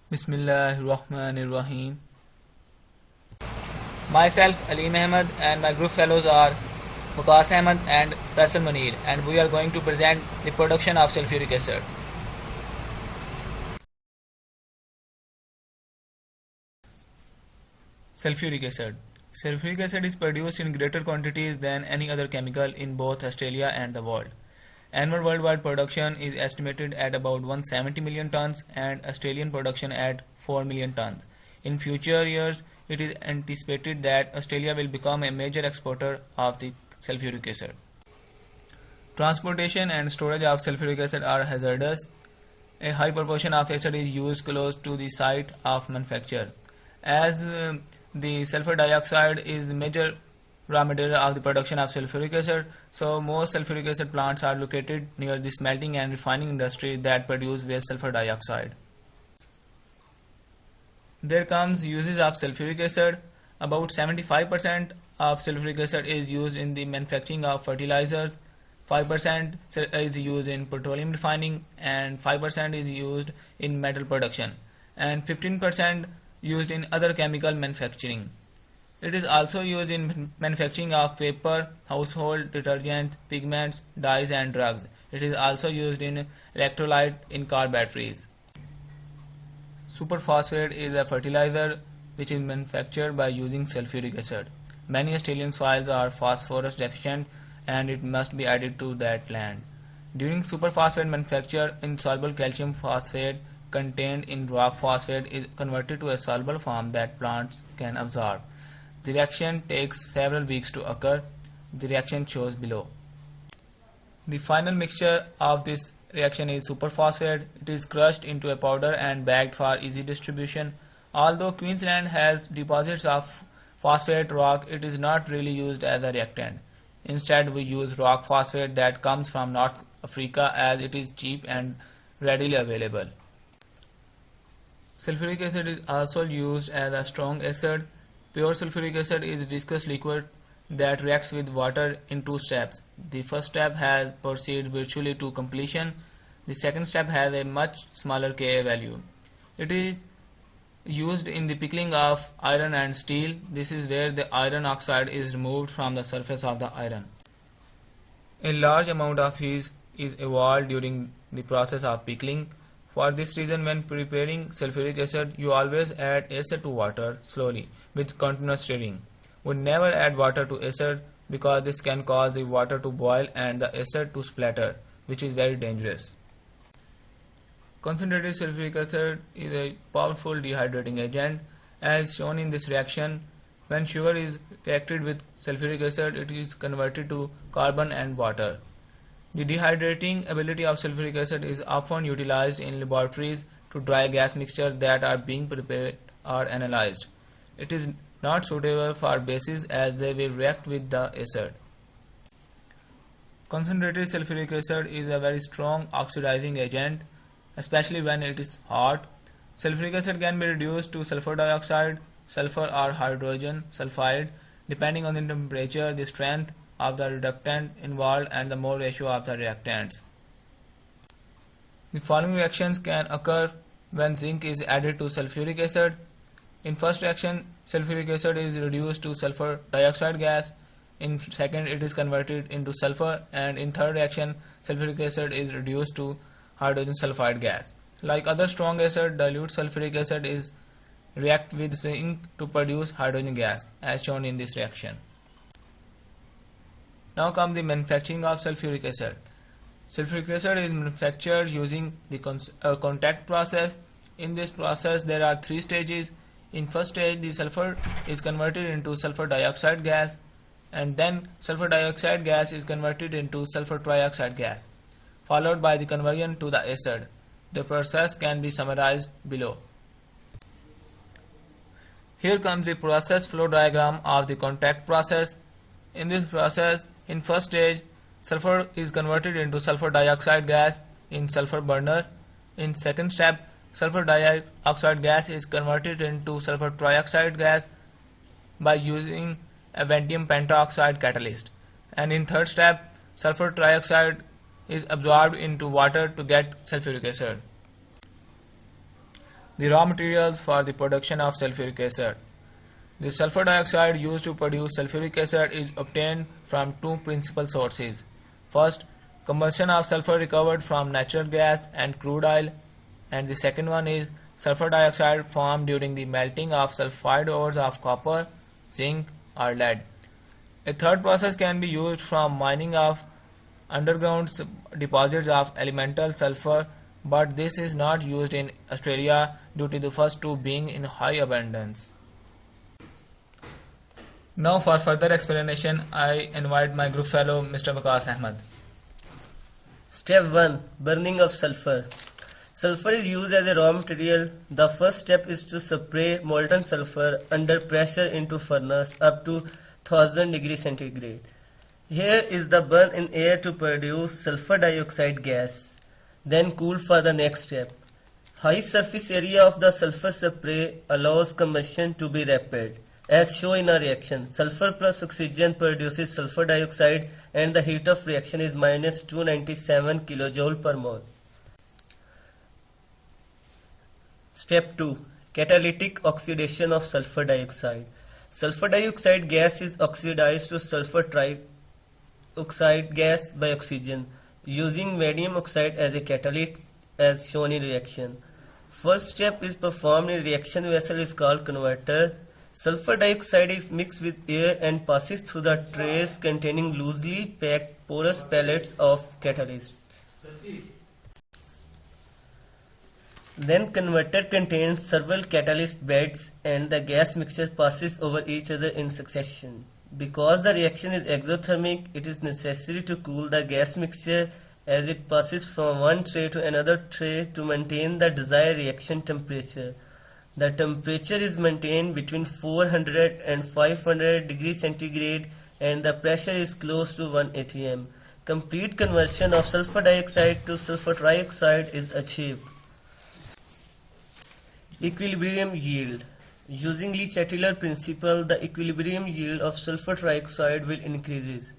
Bismillahirrahmanirrahim. Myself, Aleem Ahmed, and my group fellows are Muqas Ahmed and Faisal Munir, and we are going to present the production of sulfuric acid. Sulfuric acid. Sulfuric acid is produced in greater quantities than any other chemical in both Australia and the world. Annual worldwide production is estimated at about 170 million tons and Australian production at 4 million tons. In future years, it is anticipated that Australia will become a major exporter of the sulfuric acid. Transportation and storage of sulfuric acid are hazardous. A high proportion of acid is used close to the site of manufacture. As the sulfur dioxide is major raw material of the production of sulfuric acid, so most sulfuric acid plants are located near the smelting and refining industry that produce waste sulfur dioxide. There comes uses of sulfuric acid. About 75% of sulfuric acid is used in the manufacturing of fertilizers, 5% is used in petroleum refining, and 5% is used in metal production, and 15% used in other chemical manufacturing. It is also used in manufacturing of paper, household detergents, pigments, dyes and drugs. It is also used in electrolyte in car batteries. Superphosphate is a fertilizer which is manufactured by using sulfuric acid. Many Australian soils are phosphorus deficient and it must be added to that land. During superphosphate manufacture, insoluble calcium phosphate contained in rock phosphate is converted to a soluble form that plants can absorb. The reaction takes several weeks to occur. The reaction shows below. The final mixture of this reaction is superphosphate. It is crushed into a powder and bagged for easy distribution. Although Queensland has deposits of phosphate rock, it is not really used as a reactant. Instead, we use rock phosphate that comes from North Africa as it is cheap and readily available. Sulfuric acid is also used as a strong acid. Pure sulfuric acid is viscous liquid that reacts with water in two steps. The first step has proceeded virtually to completion. The second step has a much smaller Ka value. It is used in the pickling of iron and steel. This is where the iron oxide is removed from the surface of the iron. A large amount of heat is evolved during the process of pickling. For this reason, when preparing sulfuric acid, you always add acid to water slowly with continuous stirring. We never add water to acid because this can cause the water to boil and the acid to splatter, which is very dangerous. Concentrated sulfuric acid is a powerful dehydrating agent. As shown in this reaction, when sugar is reacted with sulfuric acid, it is converted to carbon and water. The dehydrating ability of sulfuric acid is often utilized in laboratories to dry gas mixtures that are being prepared or analyzed. It is not suitable for bases as they will react with the acid. Concentrated sulfuric acid is a very strong oxidizing agent, especially when it is hot. Sulfuric acid can be reduced to sulfur dioxide, sulfur or hydrogen sulfide depending on the temperature, the strength of the reductant involved and the mole ratio of the reactants. The following reactions can occur when zinc is added to sulfuric acid. In first reaction, sulfuric acid is reduced to sulfur dioxide gas. In second, it is converted into sulfur, and in third reaction, sulfuric acid is reduced to hydrogen sulfide gas. Like other strong acid, dilute sulfuric acid is react with zinc to produce hydrogen gas, as shown in this reaction. Now comes the manufacturing of sulfuric acid. Sulfuric acid is manufactured using the contact process. In this process, there are three stages. In first stage, the sulfur is converted into sulfur dioxide gas, and then sulfur dioxide gas is converted into sulfur trioxide gas, followed by the conversion to the acid. The process can be summarized below. Here comes the process flow diagram of the contact process. In this process, in first stage, sulfur is converted into sulfur dioxide gas in sulfur burner. In second step, sulfur dioxide gas is converted into sulfur trioxide gas by using a vanadium pentoxide catalyst. And in third step, sulfur trioxide is absorbed into water to get sulfuric acid. the raw materials for the production of sulfuric acid. The sulfur dioxide used to produce sulfuric acid is obtained from two principal sources. First, combustion of sulfur recovered from natural gas and crude oil, and the second one is sulfur dioxide formed during the melting of sulfide ores of copper, zinc, or lead. A third process can be used from mining of underground deposits of elemental sulfur, but this is not used in Australia due to the first two being in high abundance. Now for further explanation, I invite my group fellow Mr. Waqas Ahmed. Step 1. Burning of sulfur. Sulfur is used as a raw material. The first step is to spray molten sulfur under pressure into furnace up to 1000 degrees centigrade. Here is the burn in air to produce sulfur dioxide gas. Then cool for the next step. High surface area of the sulfur spray allows combustion to be rapid. As shown in a reaction, sulfur plus oxygen produces sulfur dioxide and the heat of reaction is minus 297 kJ per mole. Step 2. Catalytic oxidation of sulfur dioxide. Sulfur dioxide gas is oxidized to sulfur trioxide gas by oxygen using vanadium oxide as a catalyst as shown in reaction. First step is performed in reaction vessel is called converter. Sulfur dioxide is mixed with air and passes through the trays containing loosely packed porous pellets of catalyst. Then converter contains several catalyst beds and the gas mixture passes over each other in succession. Because the reaction is exothermic, it is necessary to cool the gas mixture as it passes from one tray to another tray to maintain the desired reaction temperature. The temperature is maintained between 400 and 500 degrees centigrade and the pressure is close to 1 atm. Complete conversion of sulfur dioxide to sulfur trioxide is achieved. Equilibrium yield. Using Le Chatelier principle, the equilibrium yield of sulfur trioxide will increase.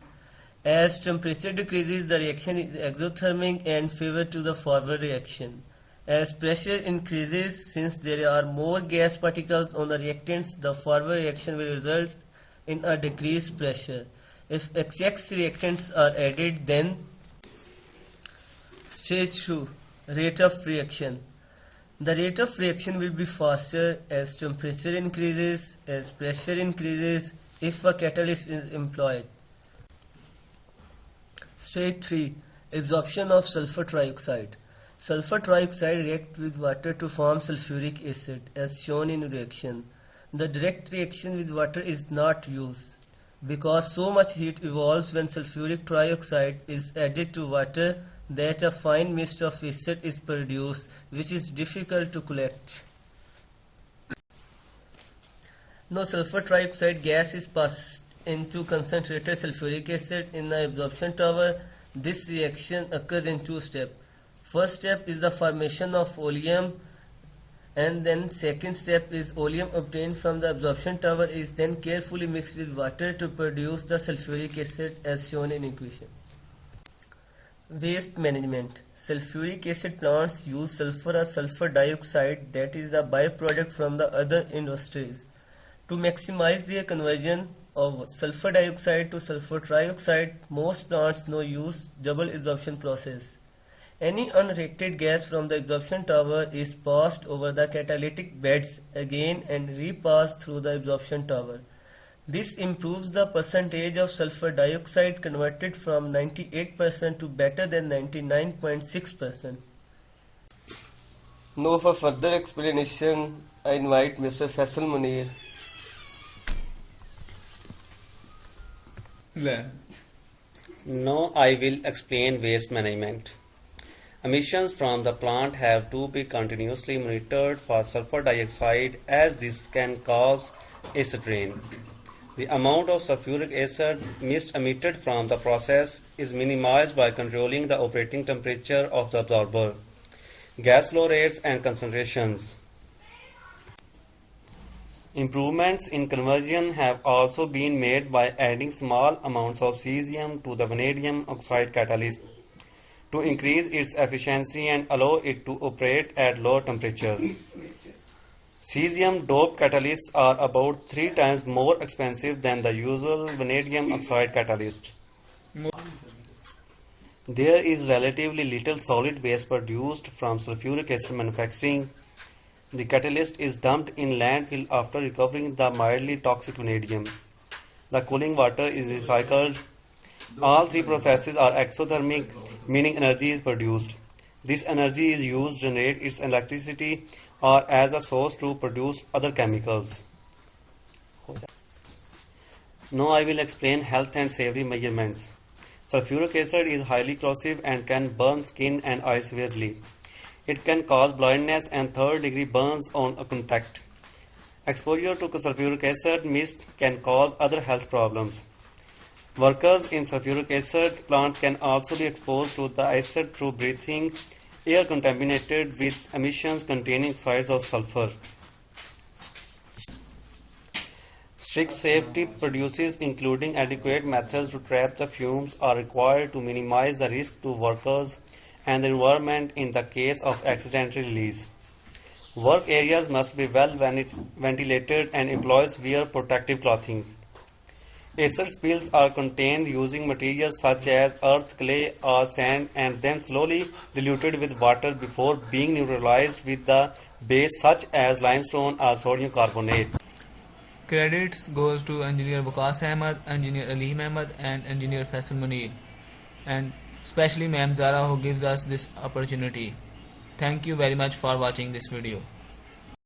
As temperature decreases, the reaction is exothermic and favor to the forward reaction. As pressure increases, since there are more gas particles on the reactants, the forward reaction will result in a decreased pressure. If XX reactants are added, then stage 2. Rate of reaction. The rate of reaction will be faster as temperature increases, as pressure increases, if a catalyst is employed. Stage 3. Absorption of sulfur trioxide. Sulfur trioxide reacts with water to form sulfuric acid as shown in reaction. The direct reaction with water is not used because so much heat evolves when sulfuric trioxide is added to water that a fine mist of acid is produced, which is difficult to collect. Now sulfur trioxide gas is passed into concentrated sulfuric acid in the absorption tower. This reaction occurs in two steps. First step is the formation of oleum, and then second step is oleum obtained from the absorption tower is then carefully mixed with water to produce the sulfuric acid as shown in equation. Waste management. Sulfuric acid plants use sulfur or sulfur dioxide, that is a byproduct from the other industries. To maximize their conversion of sulfur dioxide to sulfur trioxide, most plants now use double absorption process. Any unreacted gas from the absorption tower is passed over the catalytic beds again and repassed through the absorption tower. This improves the percentage of sulfur dioxide converted from 98% to better than 99.6%. Now for further explanation, I invite Mr. Faisal Munir. Now I will explain waste management. Emissions from the plant have to be continuously monitored for sulfur dioxide as this can cause acid rain. The amount of sulfuric acid mist emitted from the process is minimized by controlling the operating temperature of the absorber, gas flow rates and concentrations. Improvements in conversion have also been made by adding small amounts of cesium to the vanadium oxide catalyst to increase its efficiency and allow it to operate at low temperatures. Cesium doped catalysts are about 3 times more expensive than the usual vanadium oxide catalyst. There is relatively little solid waste produced from sulfuric acid manufacturing. The catalyst is dumped in landfill after recovering the mildly toxic vanadium. The cooling water is recycled. All three processes are exothermic, meaning energy is produced. This energy is used to generate its electricity or as a source to produce other chemicals. Now I will explain health and safety measurements. Sulfuric acid is highly corrosive and can burn skin and eyes severely. It can cause blindness and third-degree burns on contact. Exposure to sulfuric acid mist can cause other health problems. Workers in sulfuric acid plant can also be exposed to the acid through breathing air contaminated with emissions containing oxides of sulfur. Strict safety procedures, including adequate methods to trap the fumes, are required to minimize the risk to workers and the environment in the case of accidental release. Work areas must be well ventilated and employees wear protective clothing. Acid spills are contained using materials such as earth, clay, or sand and then slowly diluted with water before being neutralized with the base such as limestone or sodium carbonate. Credits goes to Engineer Waqas Ahmed, Engineer Aleem Ahmed and Engineer Faisal Munir, and especially Ma'am Zara who gives us this opportunity. Thank you very much for watching this video.